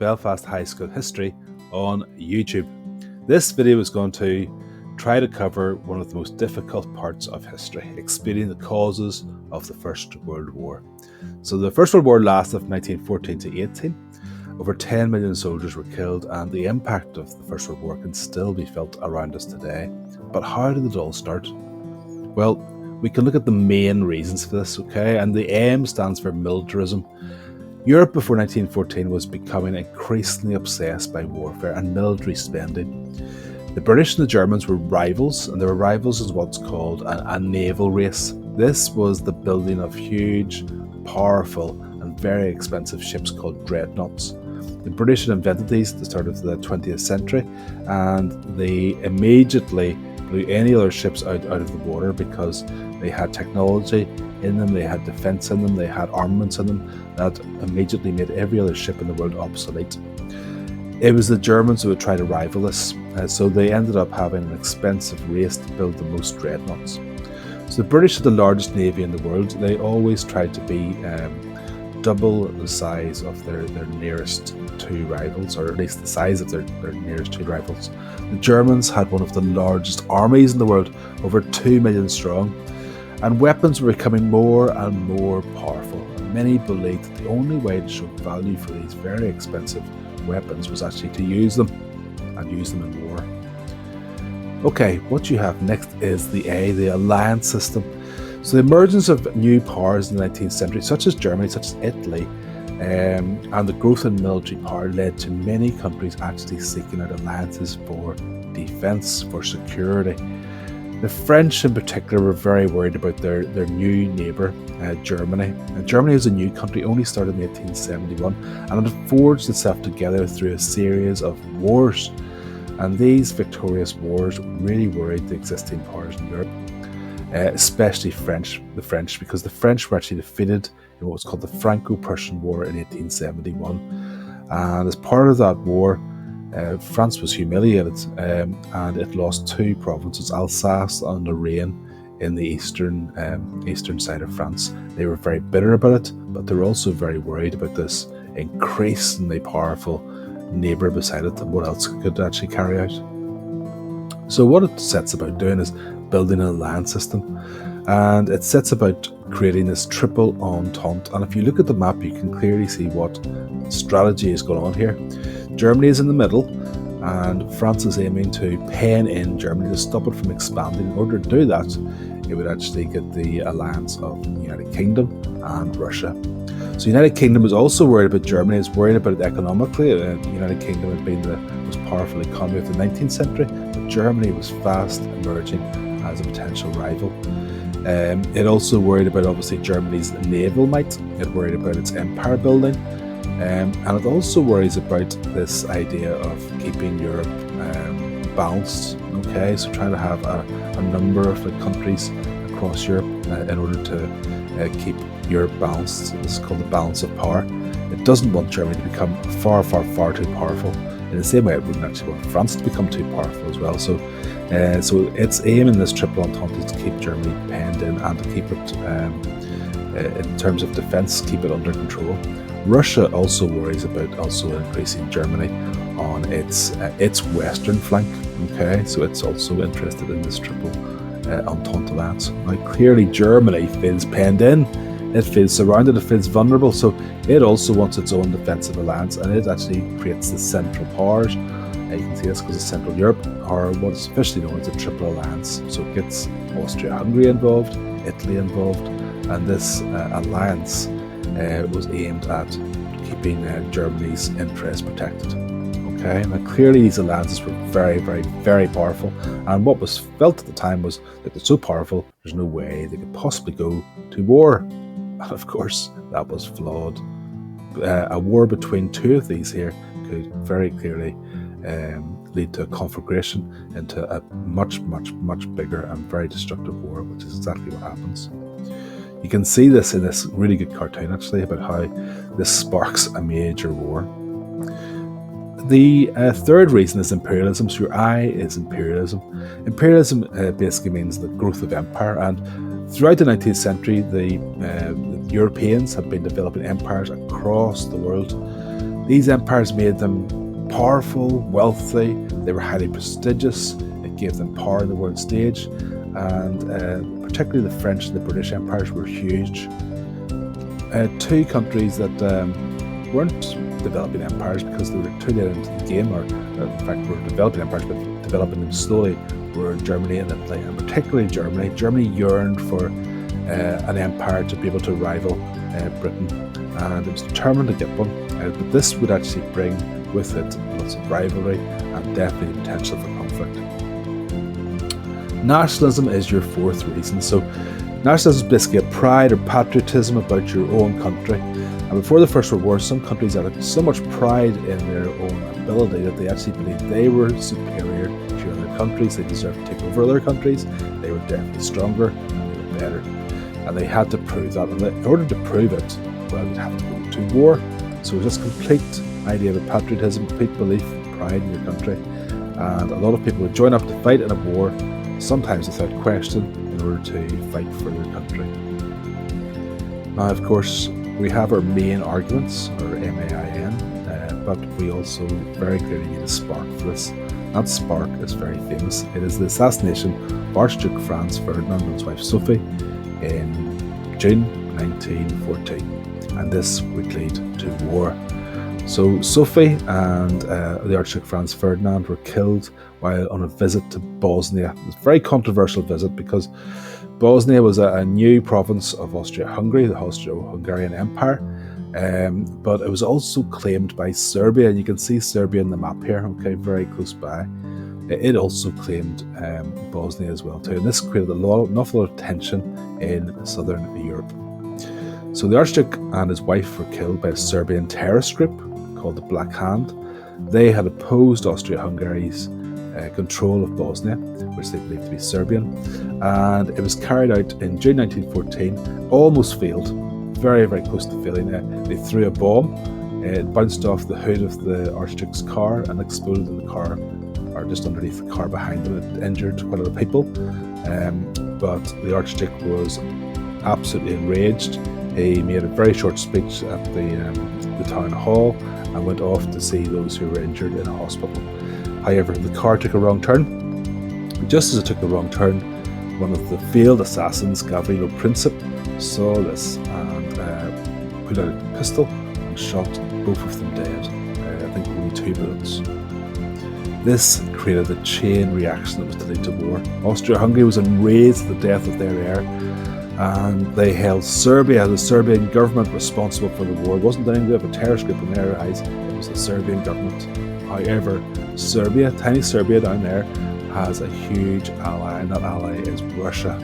Belfast High School history on YouTube. This video is going to try to cover one of the most difficult parts of history, explaining the causes of the First World War. So the First World War lasted from 1914 to 18. Over 10 million soldiers were killed, and the impact of the First World War can still be felt around us today. But how did it all start? Well, we can look at the main reasons for this, okay? And the M stands for militarism. Europe before 1914 was becoming increasingly obsessed by warfare and military spending. The British and the Germans were rivals, and they were rivals in what's called a naval race. This was the building of huge, powerful, and very expensive ships called dreadnoughts. The British had invented these at the start of the 20th century, and they immediately blew any other ships out of the water because they had technology in them, they had defence in them, they had armaments in them that immediately made every other ship in the world obsolete. It was the Germans who would try to rival this, so they ended up having an expensive race to build the most dreadnoughts. So the British had the largest navy in the world. They always tried to be double the size of their nearest two rivals, or at least the size of their nearest two rivals. The Germans had one of the largest armies in the world, over 2 million strong, and weapons were becoming more and more powerful. And many believed that the only way to show value for these very expensive weapons was actually to use them, and use them in war. Okay, what you have next is the alliance system. So the emergence of new powers in the 19th century, such as Germany, such as Italy, and the growth in military power led to many countries actually seeking out alliances for defence, for security. The French in particular were very worried about their new neighbour, Germany. Germany was a new country, only started in 1871, and it forged itself together through a series of wars. And these victorious wars really worried the existing powers in Europe. Especially the French, because the French were actually defeated in what was called the Franco-Prussian War in 1871. And as part of that war, France was humiliated, and it lost two provinces, Alsace and Lorraine, in the eastern side of France. They were very bitter about it, but they were also very worried about this increasingly powerful neighbour beside it and what else it could actually carry out. So what it sets about doing is building an alliance system, and it sets about creating this triple entente. And if you look at the map, you can clearly see what strategy is going on here. Germany is in the middle, and France is aiming to pen in Germany to stop it from expanding. In order to do that, it would actually get the alliance of the United Kingdom and Russia. So United Kingdom was also worried about Germany, is worried about it economically. The United Kingdom had been the most powerful economy of the 19th century, but Germany was fast emerging as a potential rival. It also worried about, obviously, Germany's naval might. It worried about its empire building, and it also worries about this idea of keeping Europe balanced. Okay, so trying to have a number of countries across Europe in order to keep Europe balanced. This is called the balance of power. It doesn't want Germany to become far too powerful. In the same way, it wouldn't actually want France to become too powerful as well. So its aim in this triple entente is to keep Germany penned in and to keep it, in terms of defence, keep it under control. Russia also worries about also increasing Germany on its western flank. Okay, so it's also interested in this triple entente alliance. Now, clearly, Germany feels penned in. It feels surrounded, it feels vulnerable, so it also wants its own defensive alliance, and it actually creates the Central Powers. You can see this because of Central Europe, or what's officially known as a Triple Alliance. So it gets Austria-Hungary involved, Italy involved, and this alliance was aimed at keeping Germany's interests protected. Okay, now clearly these alliances were very powerful, and what was felt at the time was that they're so powerful, there's no way they could possibly go to war. And of course, that was flawed. A war between two of these here could very clearly lead to a conflagration into a much bigger and very destructive war, which is exactly what happens. You can see this in this really good cartoon, actually, about how this sparks a major war. The third reason is imperialism. So your I is imperialism. Imperialism basically means the growth of empire, and throughout the 19th century, the Europeans have been developing empires across the world. These empires made them powerful, wealthy, they were highly prestigious, it gave them power on the world stage, and particularly the French and the British empires were huge. Two countries that weren't developing empires because they were too late into the game, or in fact were developing empires but developing them slowly, were Germany and Italy, and particularly Germany. Germany yearned for an empire to be able to rival Britain, and it was determined to get one, but this would actually bring with it lots of rivalry and definitely potential for conflict. Nationalism is your fourth reason. So nationalism is basically a pride or patriotism about your own country. And before the First World War, some countries had so much pride in their own ability that they actually believed they were superior to other countries. They deserved to take over other countries. They were definitely stronger and they were better. And they had to prove that. And in order to prove it, well, they'd have to go to war. So it was this complete idea of patriotism, complete belief, pride in your country. And a lot of people would join up to fight in a war, sometimes without question, in order to fight for their country. Now, of course, we have our main arguments, or MAIN, but we also very clearly need a spark for this. That spark is very famous. It is the assassination of Archduke Franz Ferdinand and his wife Sophie in June 1914, and this would lead to war. So Sophie and the Archduke Franz Ferdinand were killed while on a visit to Bosnia. It was a very controversial visit because Bosnia was a new province of Austria-Hungary, the Austro-Hungarian Empire, but it was also claimed by Serbia, and you can see Serbia in the map here, okay, very close by. It also claimed Bosnia as well too, and this created an awful lot of tension in southern Europe. So the Archduke and his wife were killed by a Serbian terrorist group called the Black Hand. They had opposed Austria-Hungary's control of Bosnia, which they believed to be Serbian, and it was carried out in June 1914, almost failed, very, very close to failing. They threw a bomb, it bounced off the hood of the Archduke's car and exploded in the car, or just underneath the car behind them. It injured quite a lot of people, but the Archduke was absolutely enraged. He made a very short speech at the town hall and went off to see those who were injured in a hospital. However, the car took a wrong turn. Just as it took a wrong turn, one of the failed assassins, Gavrilo Princip, saw this and put out a pistol and shot both of them dead. I think only 2 bullets. This created a chain reaction that was to lead to war. Austria-Hungary was enraged at the death of their heir, and they held Serbia, the Serbian government, responsible for the war. It wasn't anything of a terrorist group in their eyes, it was the Serbian government. However, Serbia, tiny Serbia down there, has a huge ally, and that ally is Russia.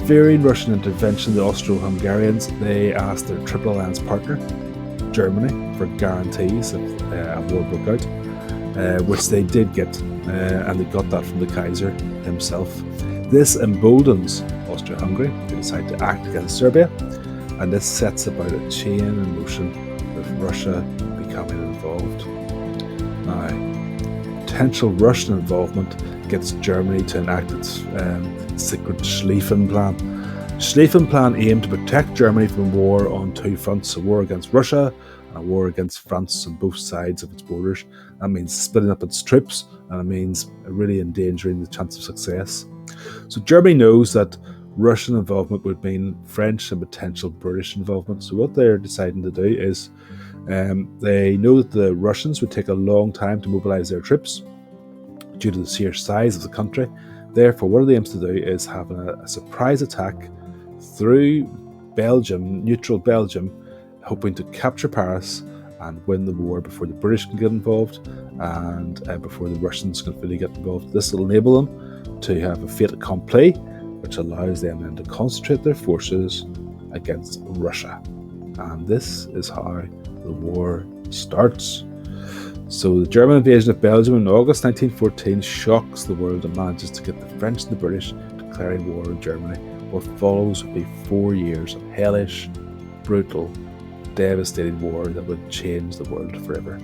Fearing Russian intervention, the Austro-Hungarians, they asked their Triple Alliance partner, Germany, for guarantees if a war broke out, which they did get, and they got that from the Kaiser himself. This emboldens Austria-Hungary to decide to act against Serbia, and this sets about a chain in motion with Russia becoming involved. Now, potential Russian involvement gets Germany to enact its secret Schlieffen Plan. Schlieffen Plan aimed to protect Germany from war on 2 fronts, a war against Russia and a war against France on both sides of its borders. That means splitting up its troops, and it means really endangering the chance of success. So Germany knows that Russian involvement would mean French and potential British involvement. So what they're deciding to do is they know that the Russians would take a long time to mobilise their troops due to the sheer size of the country. Therefore, what they aim to do is have a surprise attack through Belgium, neutral Belgium, hoping to capture Paris and win the war before the British can get involved and before the Russians can fully get involved. This will enable them to have a fait accompli, which allows them then to concentrate their forces against Russia. And this is how the war starts. So the German invasion of Belgium in August 1914 shocks the world and manages to get the French and the British declaring war on Germany. What follows would be 4 years of hellish, brutal, devastating war that would change the world forever.